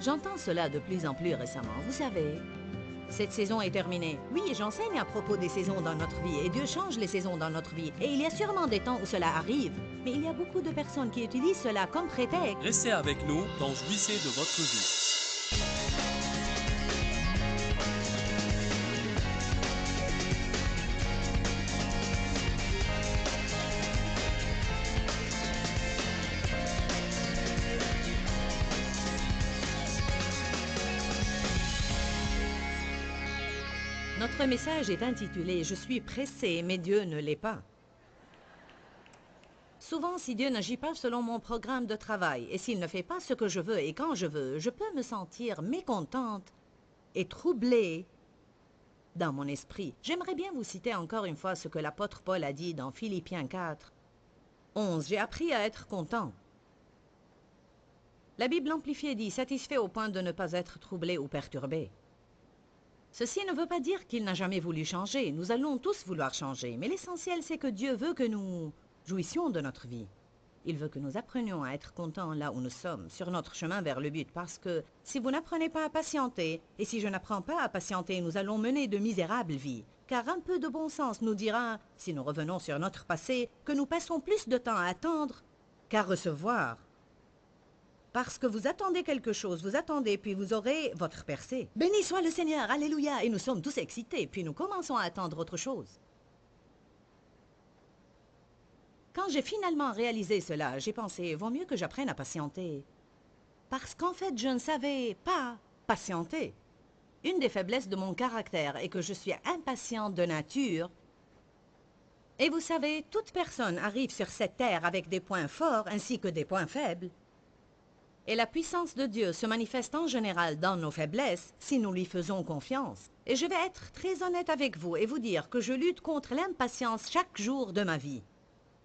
J'entends cela de plus en plus récemment, vous savez. Cette saison est terminée. Oui, j'enseigne à propos des saisons dans notre vie, et Dieu change les saisons dans notre vie. Et il y a sûrement des temps où cela arrive, mais il y a beaucoup de personnes qui utilisent cela comme prétexte. Restez avec nous dans Jouissez de votre vie. Notre message est intitulé « Je suis pressé, mais Dieu ne l'est pas ». Souvent, si Dieu n'agit pas selon mon programme de travail, et s'il ne fait pas ce que je veux et quand je veux, je peux me sentir mécontente et troublée dans mon esprit. J'aimerais bien vous citer encore une fois ce que l'apôtre Paul a dit dans Philippiens 4, 11. J'ai appris à être content. La Bible amplifiée dit « satisfait au point de ne pas être troublé ou perturbé ». Ceci ne veut pas dire qu'il n'a jamais voulu changer. Nous allons tous vouloir changer. Mais l'essentiel, c'est que Dieu veut que nous jouissions de notre vie. Il veut que nous apprenions à être contents là où nous sommes, sur notre chemin vers le but. Parce que si vous n'apprenez pas à patienter, et si je n'apprends pas à patienter, nous allons mener de misérables vies. Car un peu de bon sens nous dira, si nous revenons sur notre passé, que nous passons plus de temps à attendre qu'à recevoir. Parce que vous attendez quelque chose, vous attendez, puis vous aurez votre percée. Béni soit le Seigneur, alléluia, et nous sommes tous excités, puis nous commençons à attendre autre chose. Quand j'ai finalement réalisé cela, j'ai pensé, vaut mieux que j'apprenne à patienter. Parce qu'en fait, je ne savais pas patienter. Une des faiblesses de mon caractère est que je suis impatiente de nature. Et vous savez, toute personne arrive sur cette terre avec des points forts ainsi que des points faibles. Et la puissance de Dieu se manifeste en général dans nos faiblesses si nous lui faisons confiance. Et je vais être très honnête avec vous et vous dire que je lutte contre l'impatience chaque jour de ma vie.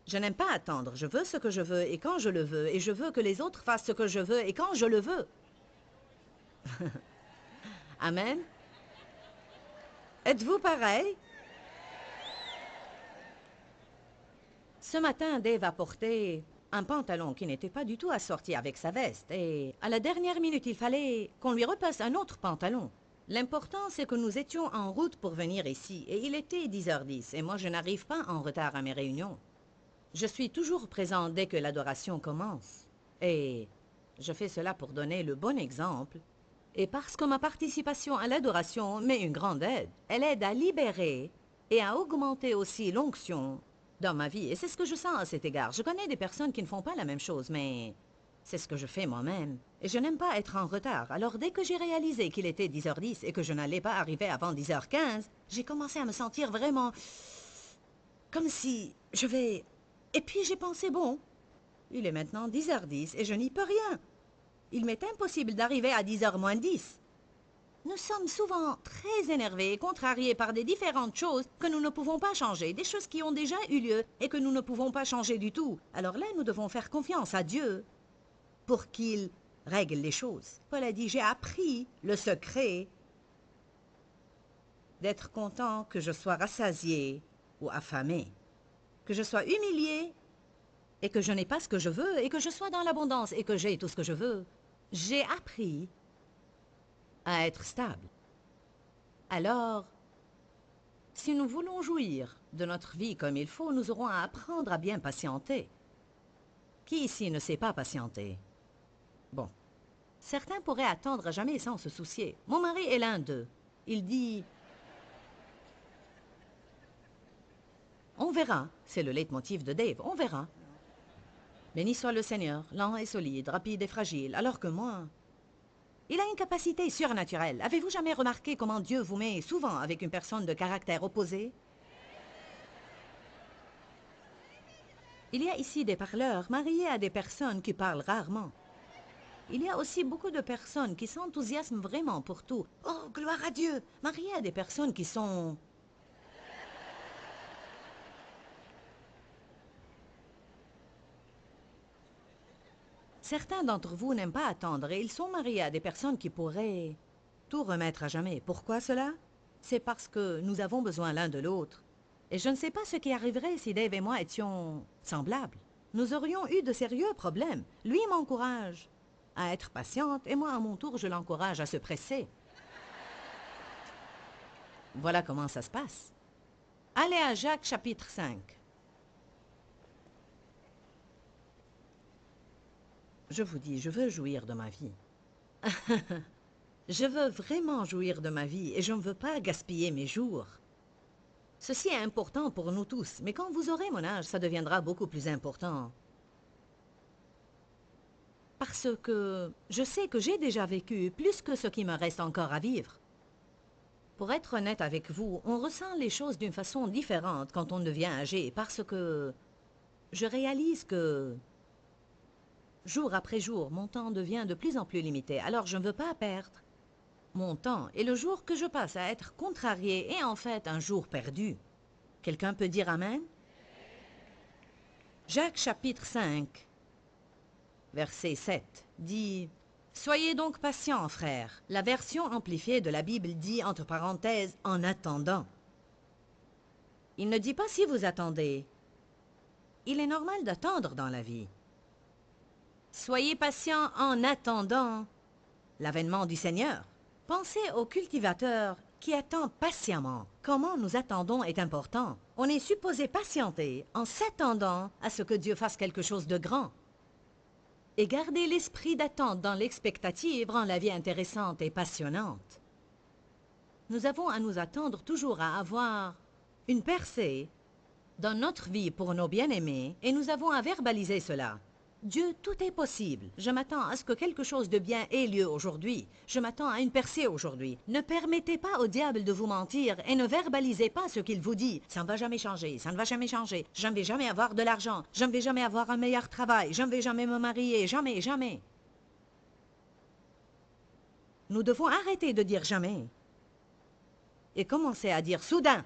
Je n'aime pas attendre, je veux ce que je veux et quand je le veux, et je veux que les autres fassent ce que je veux et quand je le veux. Amen. Êtes-vous pareil? Ce matin, Dave a porté un pantalon qui n'était pas du tout assorti avec sa veste. Et à la dernière minute, il fallait qu'on lui repasse un autre pantalon. L'important, c'est que nous étions en route pour venir ici. Et il était 10h10. Et moi, je n'arrive pas en retard à mes réunions. Je suis toujours présent dès que l'adoration commence. Et je fais cela pour donner le bon exemple. Et parce que ma participation à l'adoration m'est une grande aide. Elle aide à libérer et à augmenter aussi l'onction dans ma vie. Et c'est ce que je sens à cet égard. Je connais des personnes qui ne font pas la même chose, mais c'est ce que je fais moi-même. Et je n'aime pas être en retard. Alors dès que j'ai réalisé qu'il était 10h10 et que je n'allais pas arriver avant 10h15, j'ai commencé à me sentir vraiment comme si je vais... Et puis j'ai pensé, bon, il est maintenant 10h10 et je n'y peux rien. Il m'est impossible d'arriver à 10h moins 10. Nous sommes souvent très énervés et contrariés par des différentes choses que nous ne pouvons pas changer, des choses qui ont déjà eu lieu et que nous ne pouvons pas changer du tout. Alors là, nous devons faire confiance à Dieu pour qu'il règle les choses. Paul a dit, j'ai appris le secret d'être content que je sois rassasié ou affamé, que je sois humilié et que je n'ai pas ce que je veux et que je sois dans l'abondance et que j'ai tout ce que je veux. J'ai appris à être stable. Alors, si nous voulons jouir de notre vie comme il faut, nous aurons à apprendre à bien patienter. Qui ici ne sait pas patienter? Bon. Certains pourraient attendre à jamais sans se soucier. Mon mari est l'un d'eux. Il dit... On verra. C'est le leitmotiv de Dave. On verra. Béni soit le Seigneur, lent et solide, rapide et fragile, alors que moi... Il a une capacité surnaturelle. Avez-vous jamais remarqué comment Dieu vous met souvent avec une personne de caractère opposé? Il y a ici des parleurs mariés à des personnes qui parlent rarement. Il y a aussi beaucoup de personnes qui s'enthousiasment vraiment pour tout. Oh, gloire à Dieu! Mariés à des personnes qui sont... Certains d'entre vous n'aiment pas attendre et ils sont mariés à des personnes qui pourraient tout remettre à jamais. Pourquoi cela? C'est parce que nous avons besoin l'un de l'autre. Et je ne sais pas ce qui arriverait si Dave et moi étions semblables. Nous aurions eu de sérieux problèmes. Lui m'encourage à être patiente et moi, à mon tour, je l'encourage à se presser. Voilà comment ça se passe. Allez à Jacques chapitre 5. Je vous dis, je veux jouir de ma vie. Je veux vraiment jouir de ma vie et je ne veux pas gaspiller mes jours. Ceci est important pour nous tous, mais quand vous aurez mon âge, ça deviendra beaucoup plus important. Parce que je sais que j'ai déjà vécu plus que ce qui me reste encore à vivre. Pour être honnête avec vous, on ressent les choses d'une façon différente quand on devient âgé, parce que je réalise que jour après jour, mon temps devient de plus en plus limité, alors je ne veux pas perdre mon temps. Et le jour que je passe à être contrarié est en fait un jour perdu. Quelqu'un peut dire Amen? Jacques chapitre 5, verset 7 dit « Soyez donc patients, frères. » La version amplifiée de la Bible dit, entre parenthèses, « en attendant ». Il ne dit pas si vous attendez. Il est normal d'attendre dans la vie. Soyez patients en attendant l'avènement du Seigneur. Pensez au cultivateur qui attend patiemment. Comment nous attendons est important. On est supposé patienter en s'attendant à ce que Dieu fasse quelque chose de grand. Et garder l'esprit d'attente dans l'expectative rend la vie intéressante et passionnante. Nous avons à nous attendre toujours à avoir une percée dans notre vie pour nos bien-aimés et nous avons à verbaliser cela. Dieu, tout est possible. Je m'attends à ce que quelque chose de bien ait lieu aujourd'hui. Je m'attends à une percée aujourd'hui. Ne permettez pas au diable de vous mentir et ne verbalisez pas ce qu'il vous dit. Ça ne va jamais changer, ça ne va jamais changer. Je ne vais jamais avoir de l'argent. Je ne vais jamais avoir un meilleur travail. Je ne vais jamais me marier. Jamais, jamais. Nous devons arrêter de dire jamais et commencer à dire soudain.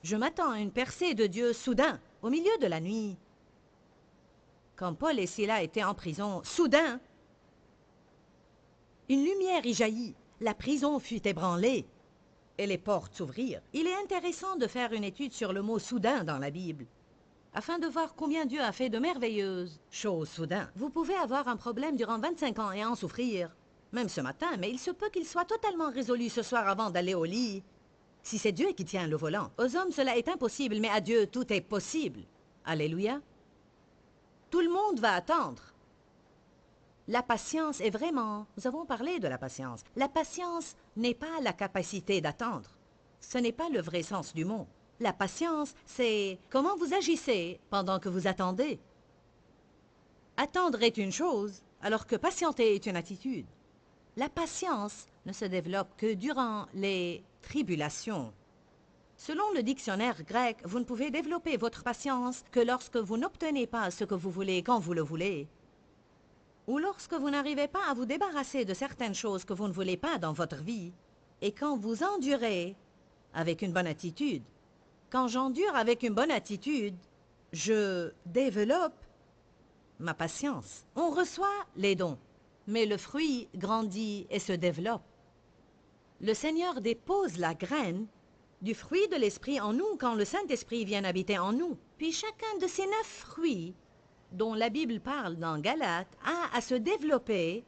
Je m'attends à une percée de Dieu soudain, au milieu de la nuit. Quand Paul et Silas étaient en prison, soudain, une lumière y jaillit, la prison fut ébranlée et les portes s'ouvrirent. Il est intéressant de faire une étude sur le mot « soudain » dans la Bible, afin de voir combien Dieu a fait de merveilleuses choses soudain. Vous pouvez avoir un problème durant 25 ans et en souffrir, même ce matin, mais il se peut qu'il soit totalement résolu ce soir avant d'aller au lit, si c'est Dieu qui tient le volant. Aux hommes, cela est impossible, mais à Dieu, tout est possible. Alléluia. Tout le monde va attendre. La patience est vraiment... Nous avons parlé de la patience. La patience n'est pas la capacité d'attendre. Ce n'est pas le vrai sens du mot. La patience, c'est comment vous agissez pendant que vous attendez. Attendre est une chose, alors que patienter est une attitude. La patience ne se développe que durant les tribulations. Selon le dictionnaire grec, vous ne pouvez développer votre patience que lorsque vous n'obtenez pas ce que vous voulez quand vous le voulez, ou lorsque vous n'arrivez pas à vous débarrasser de certaines choses que vous ne voulez pas dans votre vie, et quand vous endurez avec une bonne attitude. Quand j'endure avec une bonne attitude, je développe ma patience. On reçoit les dons, mais le fruit grandit et se développe. Le Seigneur dépose la graine du fruit de l'Esprit en nous quand le Saint-Esprit vient habiter en nous. Puis chacun de ces 9 fruits dont la Bible parle dans Galates a à se développer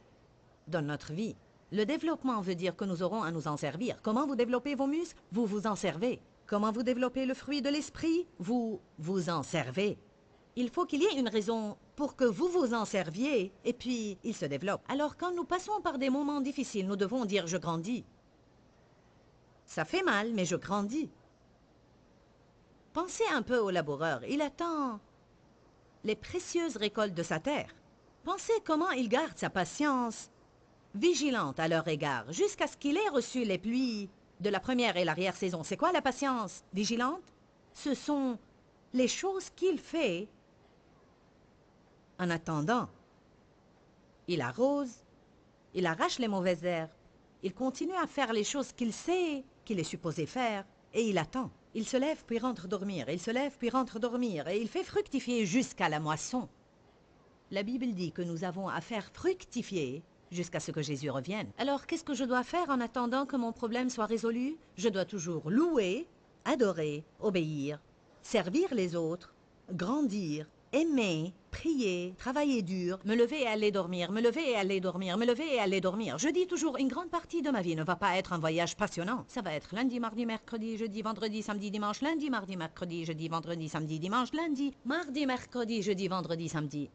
dans notre vie. Le développement veut dire que nous aurons à nous en servir. Comment vous développez vos muscles? Vous vous en servez. Comment vous développez le fruit de l'Esprit? Vous vous en servez. Il faut qu'il y ait une raison pour que vous vous en serviez et puis il se développe. Alors quand nous passons par des moments difficiles, nous devons dire « je grandis ». Ça fait mal, mais je grandis. Pensez un peu au laboureur. Il attend les précieuses récoltes de sa terre. Pensez comment il garde sa patience vigilante à leur égard, jusqu'à ce qu'il ait reçu les pluies de la première et l'arrière-saison. C'est quoi la patience vigilante? Ce sont les choses qu'il fait en attendant. Il arrose, il arrache les mauvaises herbes, il continue à faire les choses qu'il sait qu'il est supposé faire, et il attend. Il se lève puis rentre dormir, il se lève puis rentre dormir, et il fait fructifier jusqu'à la moisson. La Bible dit que nous avons à faire fructifier jusqu'à ce que Jésus revienne. Alors, qu'est-ce que je dois faire en attendant que mon problème soit résolu? Je dois toujours louer, adorer, obéir, servir les autres, grandir, aimer, prier, travailler dur, me lever et aller dormir, me lever et aller dormir, me lever et aller dormir. Je dis toujours, une grande partie de ma vie ne va pas être un voyage passionnant. Ça va être lundi, mardi, mercredi, jeudi, vendredi, samedi, dimanche, lundi, mardi, mercredi, jeudi, vendredi, samedi, dimanche, lundi, mardi, mercredi, jeudi, vendredi, samedi.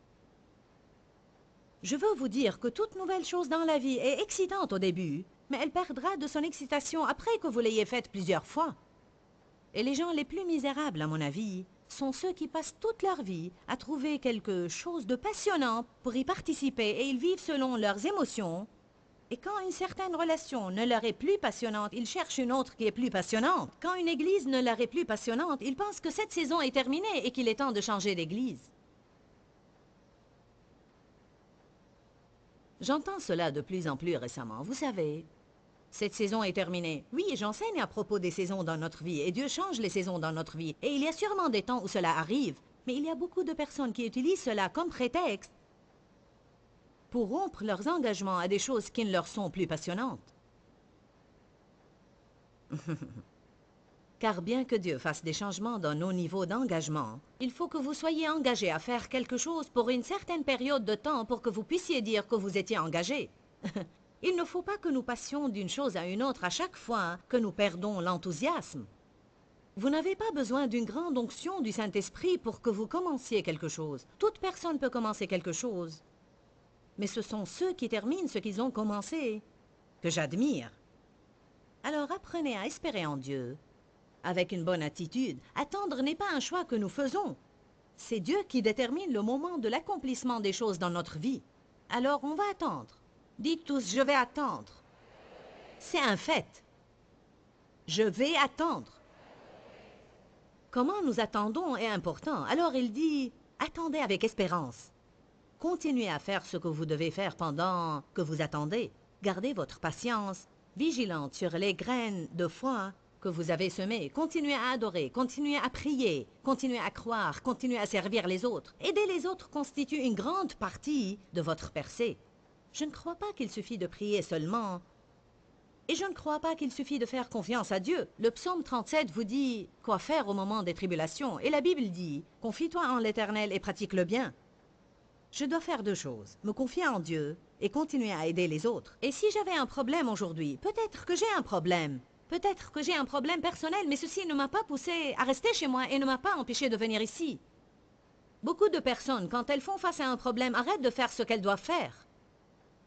Je veux vous dire que toute nouvelle chose dans la vie est excitante au début, mais elle perdra de son excitation après que vous l'ayez faite plusieurs fois. Et les gens les plus misérables, à mon avis, sont ceux qui passent toute leur vie à trouver quelque chose de passionnant pour y participer et ils vivent selon leurs émotions. Et quand une certaine relation ne leur est plus passionnante, ils cherchent une autre qui est plus passionnante. Quand une église ne leur est plus passionnante, ils pensent que cette saison est terminée et qu'il est temps de changer d'église. J'entends cela de plus en plus récemment. Vous savez, cette saison est terminée. Oui, j'enseigne à propos des saisons dans notre vie, et Dieu change les saisons dans notre vie. Et il y a sûrement des temps où cela arrive, mais il y a beaucoup de personnes qui utilisent cela comme prétexte pour rompre leurs engagements à des choses qui ne leur sont plus passionnantes. Car bien que Dieu fasse des changements dans nos niveaux d'engagement, il faut que vous soyez engagé à faire quelque chose pour une certaine période de temps pour que vous puissiez dire que vous étiez engagé. Il ne faut pas que nous passions d'une chose à une autre à chaque fois que nous perdons l'enthousiasme. Vous n'avez pas besoin d'une grande onction du Saint-Esprit pour que vous commenciez quelque chose. Toute personne peut commencer quelque chose. Mais ce sont ceux qui terminent ce qu'ils ont commencé que j'admire. Alors apprenez à espérer en Dieu. Avec une bonne attitude, attendre n'est pas un choix que nous faisons. C'est Dieu qui détermine le moment de l'accomplissement des choses dans notre vie. Alors on va attendre. Dites tous, je vais attendre. C'est un fait. Je vais attendre. Comment nous attendons est important. Alors il dit, attendez avec espérance. Continuez à faire ce que vous devez faire pendant que vous attendez. Gardez votre patience, vigilante sur les graines de foi que vous avez semées. Continuez à adorer, continuez à prier, continuez à croire, continuez à servir les autres. Aider les autres constitue une grande partie de votre percée. Je ne crois pas qu'il suffit de prier seulement. Et je ne crois pas qu'il suffit de faire confiance à Dieu. Le psaume 37 vous dit quoi faire au moment des tribulations. Et la Bible dit, confie-toi en l'Éternel et pratique le bien. Je dois faire deux choses, me confier en Dieu et continuer à aider les autres. Et si j'avais un problème aujourd'hui, peut-être que j'ai un problème. Peut-être que j'ai un problème personnel, mais ceci ne m'a pas poussé à rester chez moi et ne m'a pas empêché de venir ici. Beaucoup de personnes, quand elles font face à un problème, arrêtent de faire ce qu'elles doivent faire.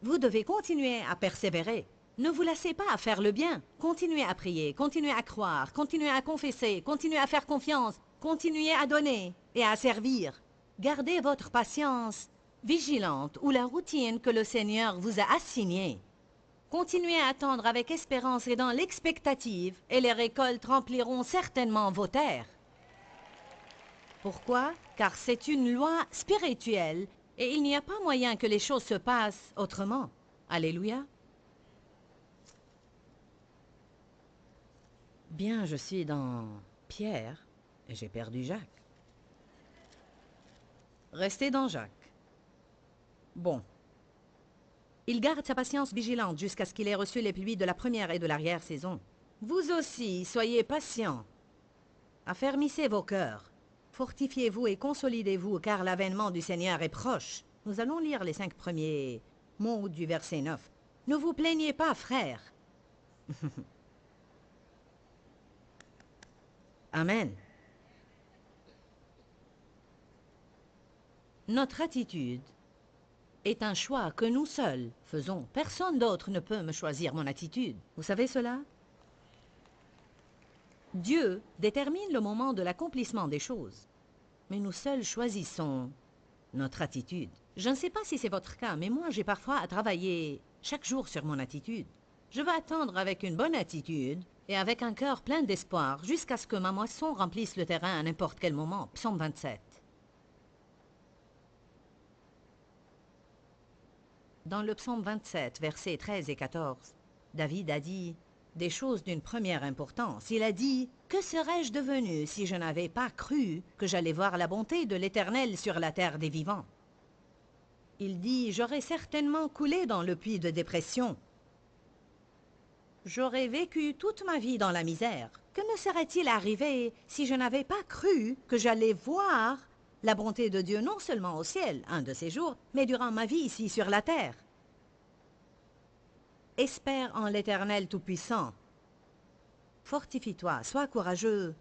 Vous devez continuer à persévérer. Ne vous lassez pas à faire le bien. Continuez à prier, continuez à croire, continuez à confesser, continuez à faire confiance, continuez à donner et à servir. Gardez votre patience vigilante ou la routine que le Seigneur vous a assignée. Continuez à attendre avec espérance et dans l'expectative, et les récoltes rempliront certainement vos terres. Pourquoi? Car c'est une loi spirituelle, et il n'y a pas moyen que les choses se passent autrement. Alléluia. Bien, je suis dans Pierre, et j'ai perdu Jacques. Restez dans Jacques. Bon. Il garde sa patience vigilante jusqu'à ce qu'il ait reçu les pluies de la première et de l'arrière-saison. Vous aussi, soyez patients. Affermissez vos cœurs. Fortifiez-vous et consolidez-vous, car l'avènement du Seigneur est proche. Nous allons lire les 5 premiers mots du verset 9. Ne vous plaignez pas, frères. Amen. Notre attitude est un choix que nous seuls faisons. Personne d'autre ne peut me choisir mon attitude. Vous savez cela? Dieu détermine le moment de l'accomplissement des choses. Mais nous seuls choisissons notre attitude. Je ne sais pas si c'est votre cas, mais moi j'ai parfois à travailler chaque jour sur mon attitude. Je veux attendre avec une bonne attitude et avec un cœur plein d'espoir jusqu'à ce que ma moisson remplisse le terrain à n'importe quel moment. Psaume 27. Dans le psaume 27, versets 13 et 14, David a dit des choses d'une première importance. Il a dit « Que serais-je devenu si je n'avais pas cru que j'allais voir la bonté de l'Éternel sur la terre des vivants ?» Il dit « J'aurais certainement coulé dans le puits de dépression. J'aurais vécu toute ma vie dans la misère. Que me serait-il arrivé si je n'avais pas cru que j'allais voir la bonté de Dieu non seulement au ciel, un de ces jours, mais durant ma vie ici sur la terre. Espère en l'Éternel Tout-Puissant. Fortifie-toi, sois courageux,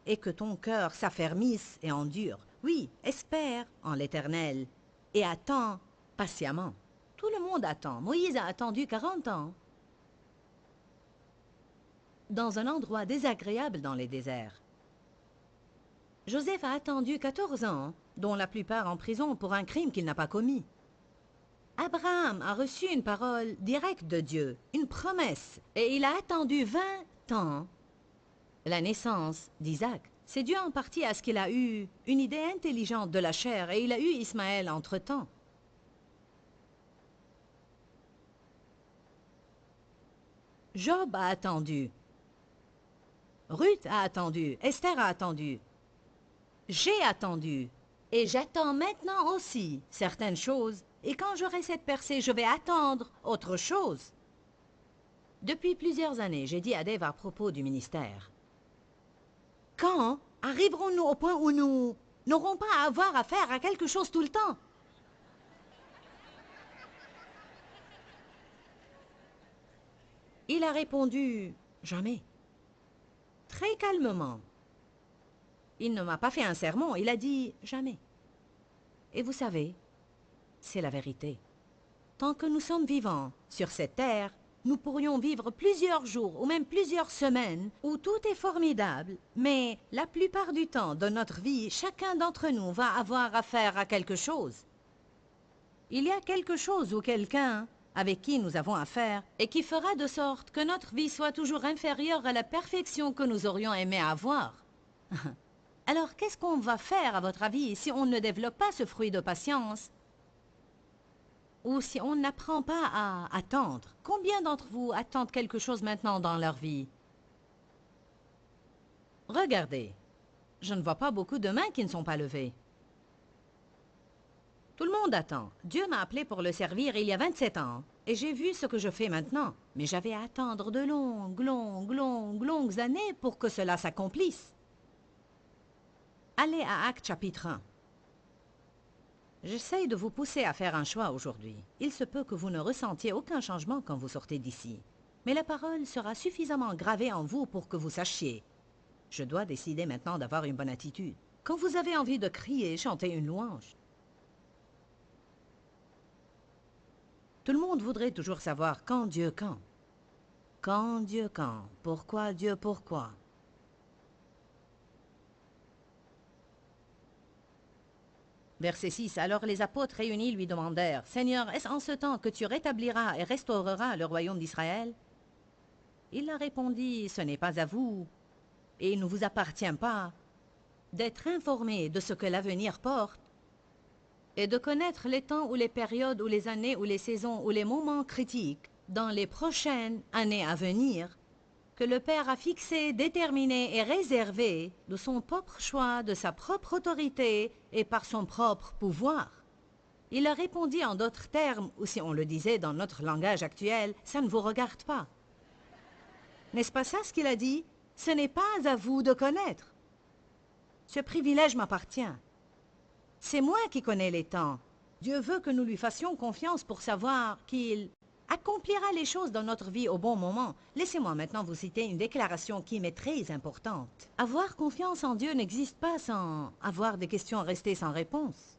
et que ton cœur s'affermisse et endure. Oui, espère en l'Éternel, et attends patiemment. Tout le monde attend. Moïse a attendu 40 ans. Dans un endroit désagréable dans les déserts. Joseph a attendu 14 ans, dont la plupart en prison pour un crime qu'il n'a pas commis. Abraham a reçu une parole directe de Dieu, une promesse, et il a attendu 20 ans. La naissance d'Isaac, c'est dû en partie à ce qu'il a eu une idée intelligente de la chair, et il a eu Ismaël entre-temps. Job a attendu. Ruth a attendu. Esther a attendu. J'ai attendu. Et j'attends maintenant aussi certaines choses. Et quand j'aurai cette percée, je vais attendre autre chose. Depuis plusieurs années, j'ai dit à Dave à propos du ministère. Quand arriverons-nous au point où nous n'aurons pas à avoir affaire à quelque chose tout le temps? Il a répondu « Jamais ». Très calmement. Il ne m'a pas fait un sermon, il a dit « Jamais ». Et vous savez, c'est la vérité. Tant que nous sommes vivants sur cette terre, nous pourrions vivre plusieurs jours ou même plusieurs semaines où tout est formidable, mais la plupart du temps de notre vie, chacun d'entre nous va avoir affaire à quelque chose. Il y a quelque chose ou quelqu'un avec qui nous avons affaire et qui fera de sorte que notre vie soit toujours inférieure à la perfection que nous aurions aimé avoir. Alors, qu'est-ce qu'on va faire, à votre avis, si on ne développe pas ce fruit de patience? Ou si on n'apprend pas à attendre? Combien d'entre vous attendent quelque chose maintenant dans leur vie? Regardez, je ne vois pas beaucoup de mains qui ne sont pas levées. Tout le monde attend. Dieu m'a appelé pour le servir il y a 27 ans. Et j'ai vu ce que je fais maintenant. Mais j'avais à attendre de longues années pour que cela s'accomplisse. Allez à Actes chapitre 1. J'essaye de vous pousser à faire un choix aujourd'hui. Il se peut que vous ne ressentiez aucun changement quand vous sortez d'ici. Mais la parole sera suffisamment gravée en vous pour que vous sachiez. Je dois décider maintenant d'avoir une bonne attitude. Quand vous avez envie de crier, chanter une louange. Tout le monde voudrait toujours savoir quand Dieu quand. Quand Dieu quand. Pourquoi Dieu pourquoi. Verset 6. Alors les apôtres réunis lui demandèrent, « Seigneur, est-ce en ce temps que tu rétabliras et restaureras le royaume d'Israël » Il leur répondit, « Ce n'est pas à vous, et il ne vous appartient pas, d'être informés de ce que l'avenir porte, et de connaître les temps ou les périodes ou les années ou les saisons ou les moments critiques dans les prochaines années à venir, que le Père a fixé, déterminé et réservé de son propre choix, de sa propre autorité et par son propre pouvoir. » Il leur répondit en d'autres termes, ou si on le disait dans notre langage actuel, « Ça ne vous regarde pas. » N'est-ce pas ça ce qu'il a dit? Ce n'est pas à vous de connaître. Ce privilège m'appartient. C'est moi qui connais les temps. Dieu veut que nous lui fassions confiance pour savoir qu'il accomplira les choses dans notre vie au bon moment. Laissez-moi maintenant vous citer une déclaration qui m'est très importante. Avoir confiance en Dieu n'existe pas sans avoir des questions restées sans réponse.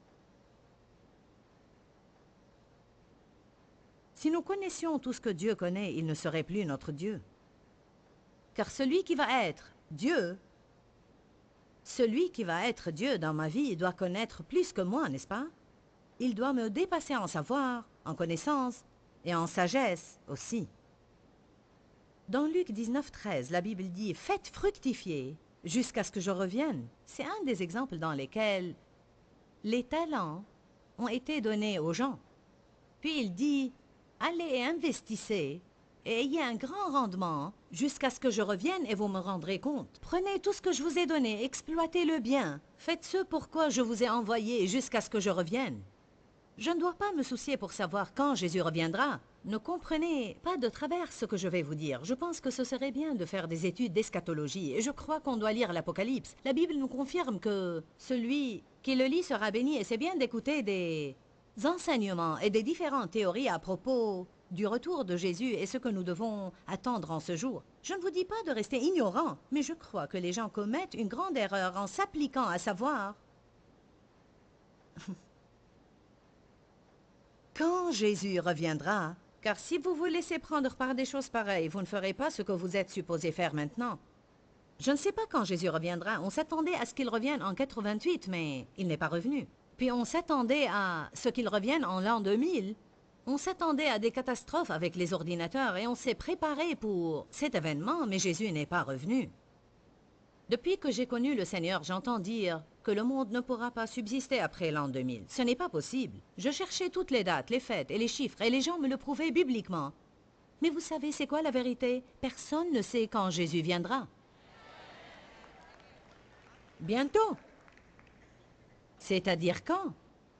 Si nous connaissions tout ce que Dieu connaît, il ne serait plus notre Dieu. Car celui qui va être Dieu dans ma vie doit connaître plus que moi, n'est-ce pas? Il doit me dépasser en savoir, en connaissance et en sagesse aussi. Dans Luc 19, 13, la Bible dit « Faites fructifier jusqu'à ce que je revienne ». C'est un des exemples dans lesquels les talents ont été donnés aux gens. Puis il dit « Allez et investissez et ayez un grand rendement jusqu'à ce que je revienne et vous me rendrez compte. Prenez tout ce que je vous ai donné, exploitez-le bien. Faites ce pourquoi je vous ai envoyé jusqu'à ce que je revienne. » Je ne dois pas me soucier pour savoir quand Jésus reviendra. Ne comprenez pas de travers ce que je vais vous dire. Je pense que ce serait bien de faire des études d'eschatologie et je crois qu'on doit lire l'Apocalypse. La Bible nous confirme que celui qui le lit sera béni et c'est bien d'écouter des enseignements et des différentes théories à propos du retour de Jésus et ce que nous devons attendre en ce jour. Je ne vous dis pas de rester ignorant, mais je crois que les gens commettent une grande erreur en s'appliquant à savoir quand Jésus reviendra. Car si vous vous laissez prendre par des choses pareilles, vous ne ferez pas ce que vous êtes supposé faire maintenant. Je ne sais pas quand Jésus reviendra. On s'attendait à ce qu'il revienne en 88, mais il n'est pas revenu. Puis on s'attendait à ce qu'il revienne en l'an 2000. On s'attendait à des catastrophes avec les ordinateurs et on s'est préparé pour cet événement, mais Jésus n'est pas revenu. Depuis que j'ai connu le Seigneur, j'entends dire que le monde ne pourra pas subsister après l'an 2000. Ce n'est pas possible. Je cherchais toutes les dates, les fêtes et les chiffres, et les gens me le prouvaient bibliquement. Mais vous savez, c'est quoi la vérité? Personne ne sait quand Jésus viendra. Bientôt. C'est-à-dire quand?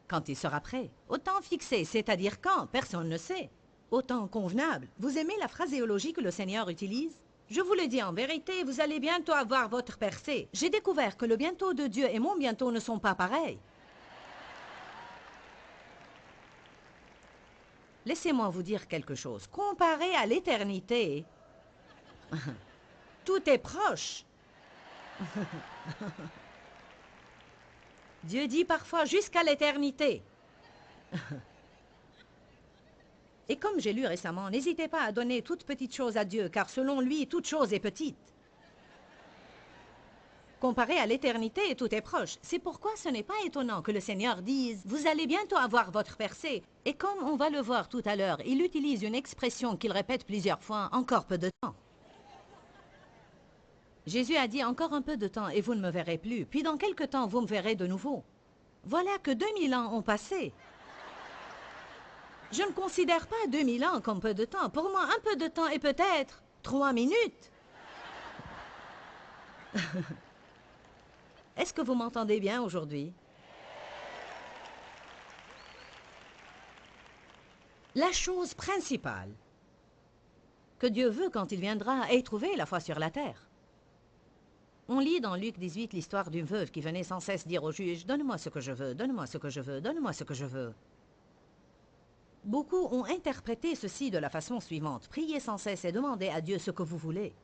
Quand il sera prêt. Au temps fixé, c'est-à-dire quand? Personne ne sait. Au temps convenable. Vous aimez la phraséologie que le Seigneur utilise? Je vous le dis en vérité, vous allez bientôt avoir votre percée. J'ai découvert que le bientôt de Dieu et mon bientôt ne sont pas pareils. Laissez-moi vous dire quelque chose. Comparé à l'éternité, tout est proche. Dieu dit parfois jusqu'à l'éternité. Et comme j'ai lu récemment, n'hésitez pas à donner toute petite chose à Dieu, car selon lui, toute chose est petite. Comparé à l'éternité, tout est proche. C'est pourquoi ce n'est pas étonnant que le Seigneur dise « Vous allez bientôt avoir votre percée ». Et comme on va le voir tout à l'heure, il utilise une expression qu'il répète plusieurs fois « encore peu de temps ». Jésus a dit « encore un peu de temps et vous ne me verrez plus, puis dans quelque temps vous me verrez de nouveau ». Voilà que 2000 ans ont passé. Je ne considère pas 2000 ans comme peu de temps. Pour moi, un peu de temps est peut-être 3 minutes. Est-ce que vous m'entendez bien aujourd'hui? La chose principale que Dieu veut quand il viendra est trouver la foi sur la terre. On lit dans Luc 18 l'histoire d'une veuve qui venait sans cesse dire au juge « Donne-moi ce que je veux, donne-moi ce que je veux, donne-moi ce que je veux ». Beaucoup ont interprété ceci de la façon suivante. Priez sans cesse et demandez à Dieu ce que vous voulez.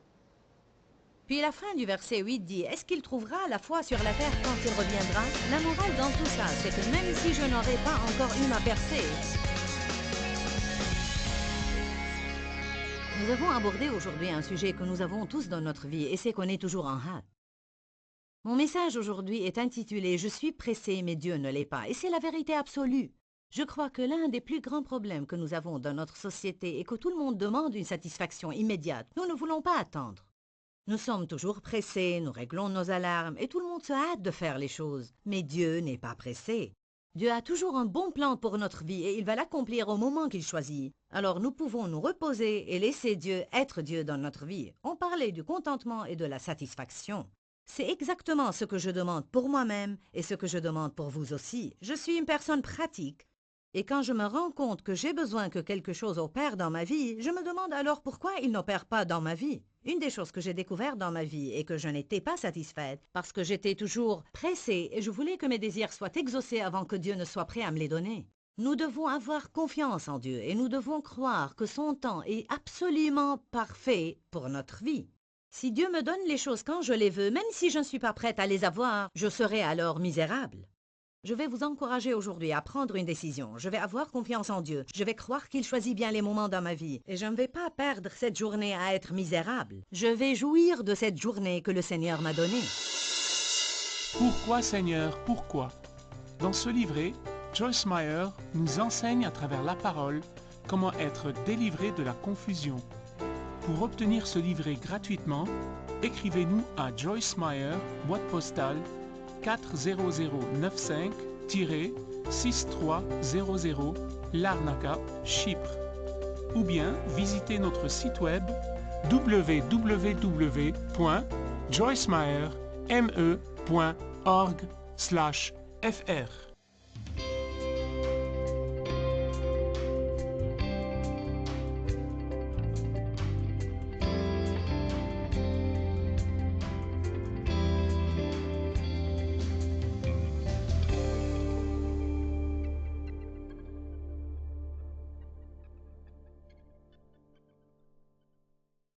Puis la fin du verset 8 dit, est-ce qu'il trouvera la foi sur la terre quand il reviendra? La morale dans tout ça, c'est que même si je n'aurais pas encore eu ma percée, nous avons abordé aujourd'hui un sujet que nous avons tous dans notre vie et c'est qu'on est toujours en hâte. Mon message aujourd'hui est intitulé « Je suis pressé, mais Dieu ne l'est pas » et c'est la vérité absolue. Je crois que l'un des plus grands problèmes que nous avons dans notre société est que tout le monde demande une satisfaction immédiate. Nous ne voulons pas attendre. Nous sommes toujours pressés, nous réglons nos alarmes et tout le monde se hâte de faire les choses. Mais Dieu n'est pas pressé. Dieu a toujours un bon plan pour notre vie et il va l'accomplir au moment qu'il choisit. Alors nous pouvons nous reposer et laisser Dieu être Dieu dans notre vie. On parlait du contentement et de la satisfaction. C'est exactement ce que je demande pour moi-même et ce que je demande pour vous aussi. Je suis une personne pratique. Et quand je me rends compte que j'ai besoin que quelque chose opère dans ma vie, je me demande alors pourquoi il n'opère pas dans ma vie. Une des choses que j'ai découvertes dans ma vie est que je n'étais pas satisfaite parce que j'étais toujours pressée et je voulais que mes désirs soient exaucés avant que Dieu ne soit prêt à me les donner. Nous devons avoir confiance en Dieu et nous devons croire que son temps est absolument parfait pour notre vie. Si Dieu me donne les choses quand je les veux, même si je ne suis pas prête à les avoir, je serai alors misérable. Je vais vous encourager aujourd'hui à prendre une décision. Je vais avoir confiance en Dieu. Je vais croire qu'il choisit bien les moments dans ma vie. Et je ne vais pas perdre cette journée à être misérable. Je vais jouir de cette journée que le Seigneur m'a donnée. Pourquoi, Seigneur, pourquoi? Dans ce livret, Joyce Meyer nous enseigne à travers la parole comment être délivré de la confusion. Pour obtenir ce livret gratuitement, écrivez-nous à Joyce Meyer, boîte postale 40095-6300 Larnaca, Chypre. Ou bien visitez notre site web www.joycemeyer.org/fr.